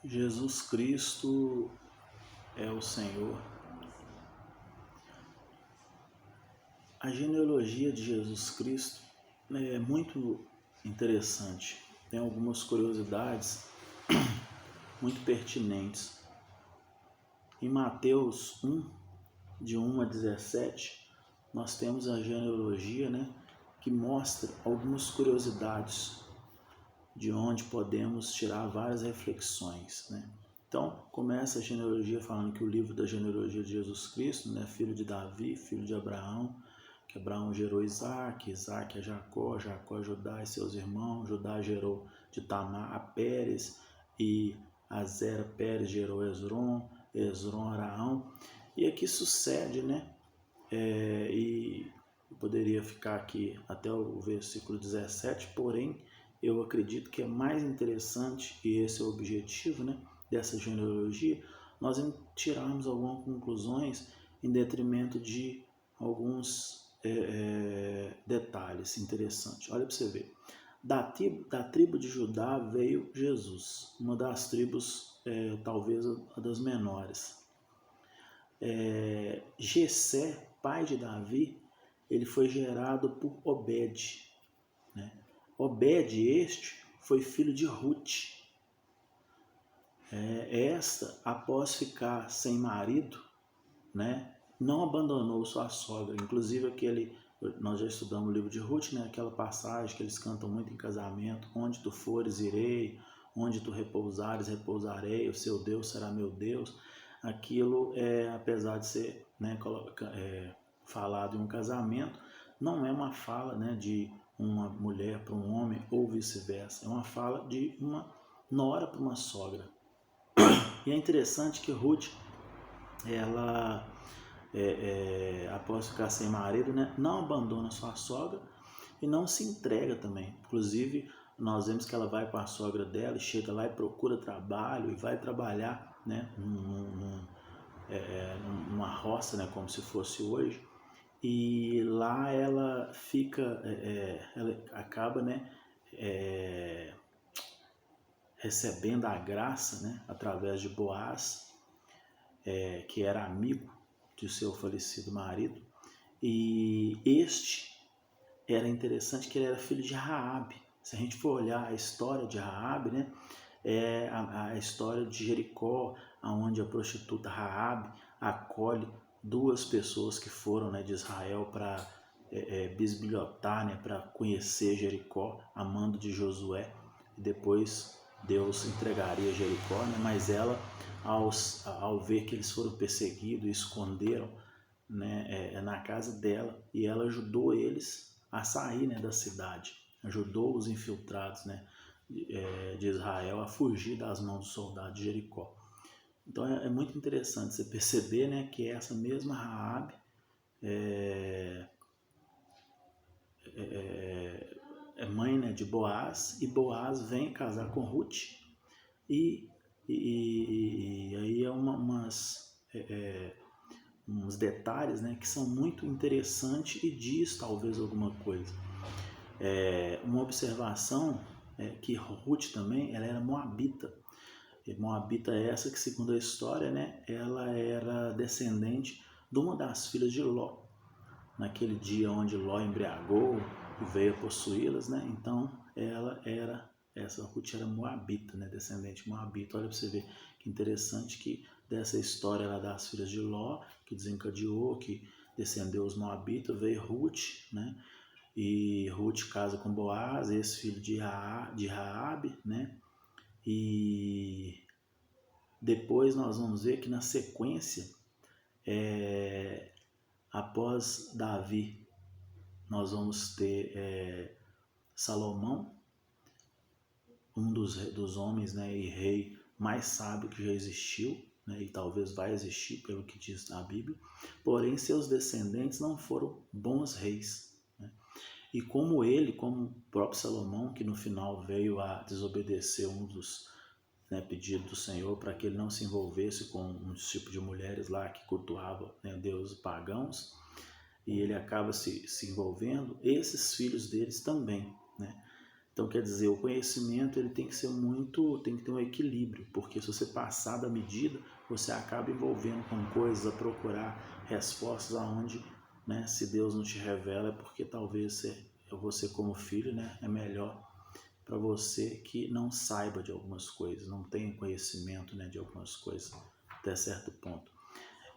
Jesus Cristo é o Senhor. A genealogia de Jesus Cristo é muito interessante. Tem algumas curiosidades muito pertinentes. Em Mateus 1, de 1 a 17, nós temos a genealogia, que mostra algumas curiosidades de onde podemos tirar várias reflexões. Então, começa a genealogia falando que o livro da genealogia de Jesus Cristo, filho de Davi, filho de Abraão, que Abraão gerou Isaac, Isaac a Jacó, Jacó a Judá e seus irmãos, Judá gerou de Tamar a Pérez, e a Zera Pérez gerou Esrom, Esrom Araão, e aqui sucede, e eu poderia ficar aqui até o versículo 17, porém, eu acredito que é mais interessante, e esse é o objetivo dessa genealogia, nós tirarmos algumas conclusões em detrimento de alguns detalhes interessantes. Olha para você ver. Da tribo de Judá veio Jesus, uma das tribos, talvez a das menores. Jessé, pai de Davi, ele foi gerado por Obed. Obed este foi filho de Ruth. Esta, após ficar sem marido, não abandonou sua sogra. Inclusive nós já estudamos o livro de Ruth, aquela passagem que eles cantam muito em casamento: onde tu fores irei, onde tu repousares repousarei, o seu Deus será meu Deus. Aquilo, apesar de ser falado em um casamento, não é uma fala de uma mulher para um homem ou vice-versa. É uma fala de uma nora para uma sogra. E é interessante que Ruth, ela, após ficar sem marido, não abandona sua sogra e não se entrega também. Inclusive, nós vemos que ela vai para a sogra dela e chega lá e procura trabalho e vai trabalhar numa roça, como se fosse hoje. E lá ela fica, ela acaba recebendo a graça através de Boaz, que era amigo de seu falecido marido. E este era interessante que ele era filho de Raabe. Se a gente for olhar a história de Raabe, é a história de Jericó, onde a prostituta Raabe acolhe duas pessoas que foram de Israel para bisbilhotar, para conhecer Jericó, a mando de Josué, e depois Deus entregaria Jericó, mas ela, ao ver que eles foram perseguidos e esconderam na casa dela, e ela ajudou eles a sair da cidade, ajudou os infiltrados de Israel a fugir das mãos dos soldados de Jericó. Então é muito interessante você perceber que essa mesma Raabe é mãe de Boaz, e Boaz vem casar com Ruth, e aí uns detalhes que são muito interessantes e diz talvez alguma coisa. Uma observação é que Ruth também ela era moabita. E moabita é essa que, segundo a história, ela era descendente de uma das filhas de Ló, naquele dia onde Ló embriagou e veio a possuí-las, então essa Ruth era moabita, descendente moabita. Olha para você ver que interessante que dessa história lá das filhas de Ló, que desencadeou, que descendeu os moabitas, veio Ruth, e Ruth casa com Boaz, esse filho de Raabe, e depois nós vamos ver que na sequência, após Davi, nós vamos ter Salomão, um dos homens e rei mais sábio que já existiu, e talvez vai existir pelo que diz a Bíblia, porém seus descendentes não foram bons reis. E como o próprio Salomão, que no final veio a desobedecer um dos pedidos do Senhor para que ele não se envolvesse com um tipo de mulheres lá que cultuavam deuses pagãos, e ele acaba se envolvendo, esses filhos deles também Então, quer dizer, o conhecimento ele tem que ser tem que ter um equilíbrio, porque se você passar da medida, você acaba envolvendo com coisas, a procurar respostas aonde, né, se Deus não te revela, é porque talvez você como filho, né, é melhor para você que não saiba de algumas coisas, não tenha conhecimento, né, de algumas coisas até certo ponto.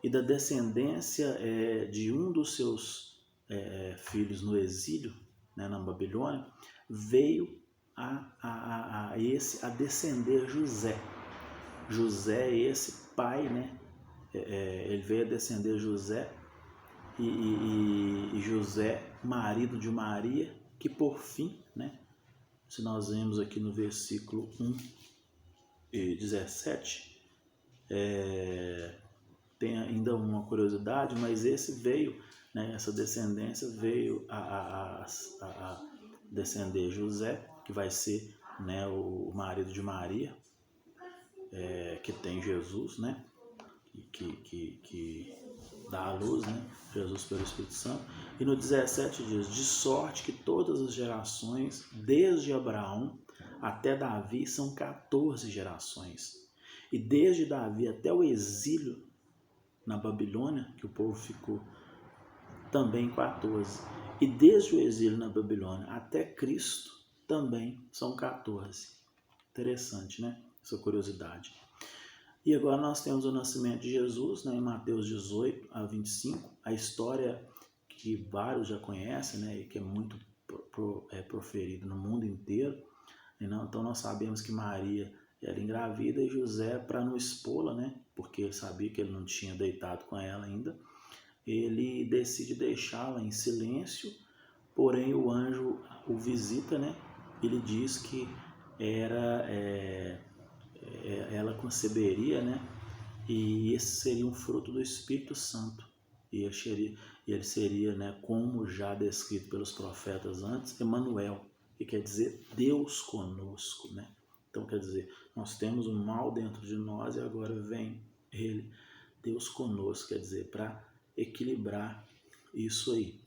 E da descendência de um dos seus filhos no exílio, né, na Babilônia, veio a descender José. José, esse pai, né, ele veio a descender José e José, marido de Maria, que por fim, né, se nós vemos aqui no versículo 1 e 17, tem ainda uma curiosidade, mas esse veio, né, essa descendência veio a descender José, que vai ser, né, o marido de Maria, que tem Jesus, né, que dá a luz, né, Jesus pelo Espírito Santo. E no 17 diz: de sorte que todas as gerações, desde Abraão até Davi, são 14 gerações. E desde Davi até o exílio na Babilônia, que o povo ficou, também 14. E desde o exílio na Babilônia até Cristo, também são 14. Interessante, né? Essa curiosidade. E agora nós temos o nascimento de Jesus, né, em Mateus 18 a 25, a história que vários já conhecem, né, e que é muito proferida no mundo inteiro. Então nós sabemos que Maria era engravida e José, para não expô-la, né, porque ele sabia que ele não tinha deitado com ela ainda, ele decide deixá-la em silêncio, porém o anjo o visita, né, ele diz que ela conceberia, né, e esse seria um fruto do Espírito Santo, e ele seria, né, como já descrito pelos profetas antes, Emanuel, que quer dizer Deus conosco, né? Então quer dizer, nós temos o mal dentro de nós e agora vem ele, Deus conosco, quer dizer, para equilibrar isso aí.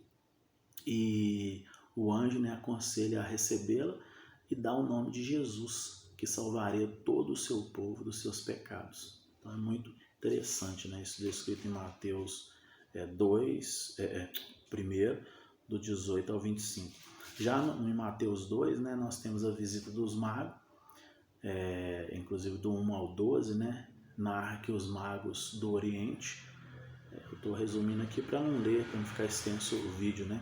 E o anjo, né, aconselha a recebê-la e dá o nome de Jesus, que salvaria todo o seu povo dos seus pecados. Então é muito interessante, né, isso descrito em Mateus 2, 1, do 18 ao 25. Já em Mateus 2, né, nós temos a visita dos magos, inclusive do 1 ao 12, né, narra que os magos do Oriente, eu estou resumindo aqui para não ler, para não ficar extenso o vídeo, né,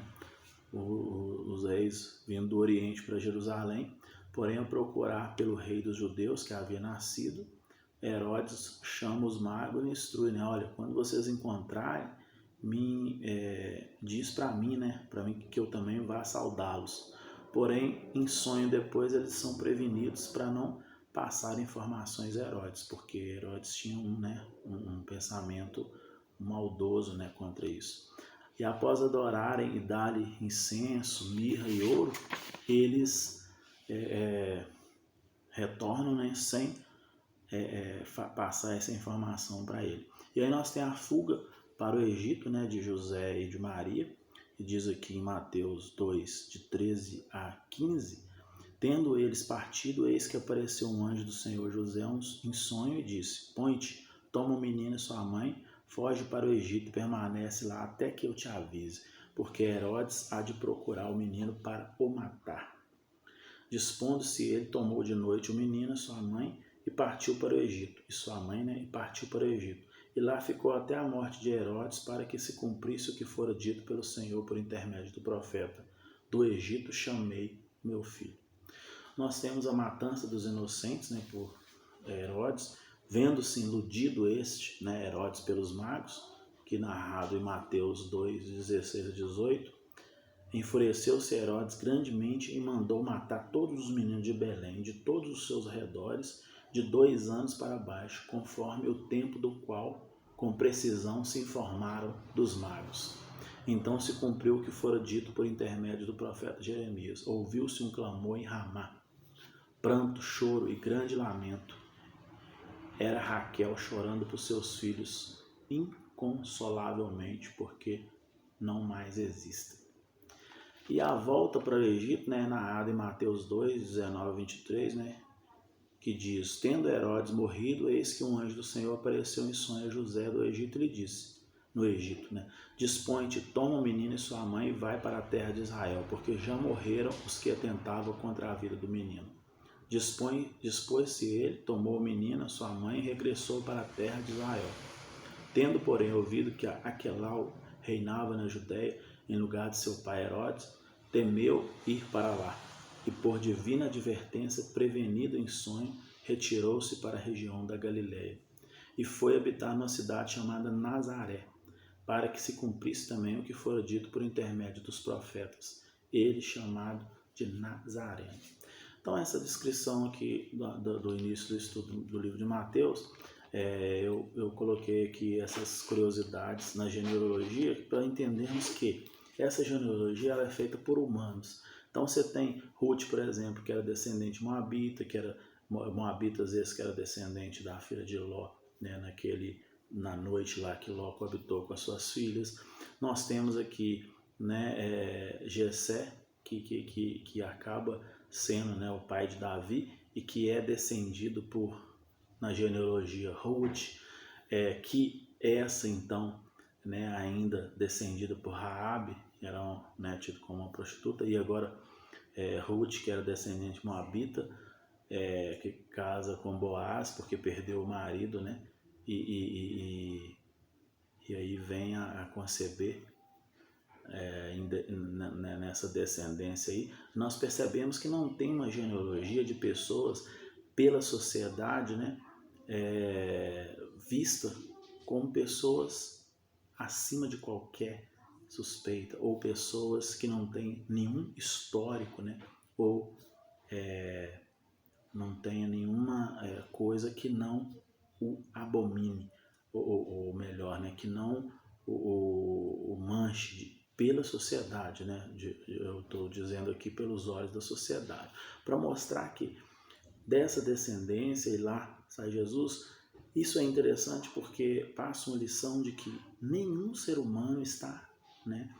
os reis vindo do Oriente para Jerusalém, porém ao procurar pelo rei dos judeus que havia nascido, Herodes chama os magos e instrui, né, olha, quando vocês encontrarem, diz para mim, né, para mim que eu também vá saudá-los. Porém, em sonho depois eles são prevenidos para não passar informações a Herodes, porque Herodes tinha um pensamento maldoso, né, contra isso. E após adorarem e dar-lhe incenso, mirra e ouro, eles retornam, né, sem passar essa informação para ele. E aí nós temos a fuga para o Egito, né, de José e de Maria, e diz aqui em Mateus 2, de 13 a 15, tendo eles partido, eis que apareceu um anjo do Senhor José em sonho e disse: põe-te, toma o menino e sua mãe, foge para o Egito e permanece lá até que eu te avise, porque Herodes há de procurar o menino para o matar. Dispondo-se ele, tomou de noite o menino e sua mãe e partiu para o Egito, e sua mãe, né, e partiu para o Egito. E lá ficou até a morte de Herodes, para que se cumprisse o que fora dito pelo Senhor por intermédio do profeta: do Egito chamei meu filho. Nós temos a matança dos inocentes, né, por Herodes, vendo-se iludido né, Herodes pelos magos, que narrado em Mateus 2, 16 a 18, enfureceu-se Herodes grandemente e mandou matar todos os meninos de Belém, de todos os seus arredores, de 2 anos para baixo, conforme o tempo do qual, com precisão, se informaram dos magos. Então se cumpriu o que fora dito por intermédio do profeta Jeremias. Ouviu-se um clamor em Ramá, pranto, choro e grande lamento. Era Raquel chorando por seus filhos inconsolavelmente, porque não mais existem. E a volta para o Egito, né, narrada em Mateus 2, 19 a 23, né, que diz: tendo Herodes morrido, eis que um anjo do Senhor apareceu em sonho a José do Egito e lhe disse, no Egito, né, dispõe-te, toma o menino e sua mãe e vai para a terra de Israel, porque já morreram os que atentavam contra a vida do menino. Dispôs-se ele, tomou o menino, sua mãe e regressou para a terra de Israel. Tendo, porém, ouvido que Aquelau reinava na Judéia, em lugar de seu pai Herodes, temeu ir para lá, e por divina advertência, prevenido em sonho, retirou-se para a região da Galiléia, e foi habitar numa cidade chamada Nazaré, para que se cumprisse também o que fora dito por intermédio dos profetas, ele chamado de Nazareno. Então, essa descrição aqui do início do estudo do livro de Mateus, eu coloquei aqui essas curiosidades na genealogia para entendermos que essa genealogia ela é feita por humanos. Então você tem Ruth, por exemplo, que era descendente de Moabita, que era Moabita às vezes que era descendente da filha de Ló, né, na noite lá que Ló coabitou com as suas filhas. Nós temos aqui, né, Jessé, que acaba sendo, né, o pai de Davi e que é descendido na genealogia Ruth, que essa então, né, ainda descendida por Raabe, era, né, tido como uma prostituta, e agora Ruth, que era descendente moabita, que casa com Boaz porque perdeu o marido, né, e aí vem a conceber nessa descendência aí, nós percebemos que não tem uma genealogia de pessoas pela sociedade, né, vista como pessoas acima de qualquer suspeita, ou pessoas que não têm nenhum histórico, né, ou não tenha nenhuma coisa que não o abomine, ou melhor, né, que não o manche pela sociedade, né? Eu estou dizendo aqui pelos olhos da sociedade, para mostrar que dessa descendência e lá sai Jesus. Isso é interessante porque passa uma lição de que nenhum ser humano está, né,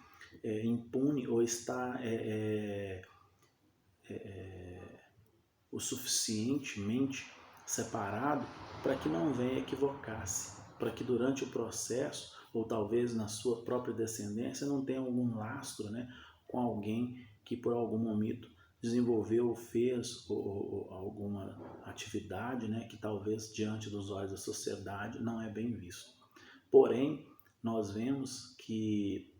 impune ou está o suficientemente separado para que não venha equivocar-se, para que durante o processo, ou talvez na sua própria descendência, não tenha algum lastro, né, com alguém que por algum momento desenvolveu ou fez ou alguma atividade, né, que talvez diante dos olhos da sociedade não é bem visto. Porém, nós vemos que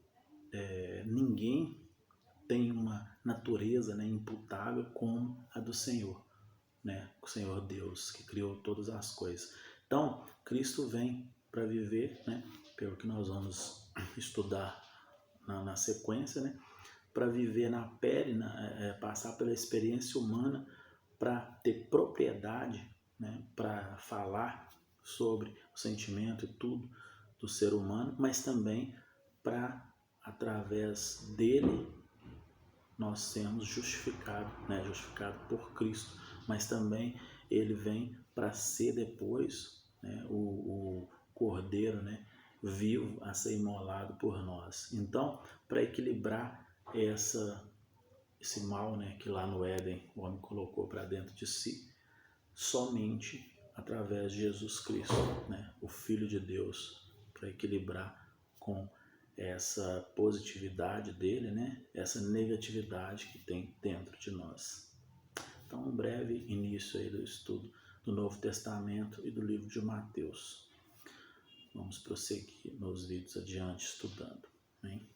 ninguém tem uma natureza, né, imputável como a do Senhor, né, o Senhor Deus, que criou todas as coisas. Então, Cristo vem para viver, né, pelo que nós vamos estudar na sequência, né, para viver na pele, passar pela experiência humana, para ter propriedade, né, para falar sobre o sentimento e tudo do ser humano, mas também para, através dele, nós sermos justificados, né, justificado por Cristo, mas também ele vem para ser depois, né, o cordeiro, né, vivo a ser imolado por nós. Então, para equilibrar esse mal, né, que lá no Éden o homem colocou para dentro de si, somente através de Jesus Cristo, né, o Filho de Deus, para equilibrar com essa positividade dele, né, essa negatividade que tem dentro de nós. Então, um breve início aí do estudo do Novo Testamento e do livro de Mateus. Vamos prosseguir nos vídeos adiante estudando, hein?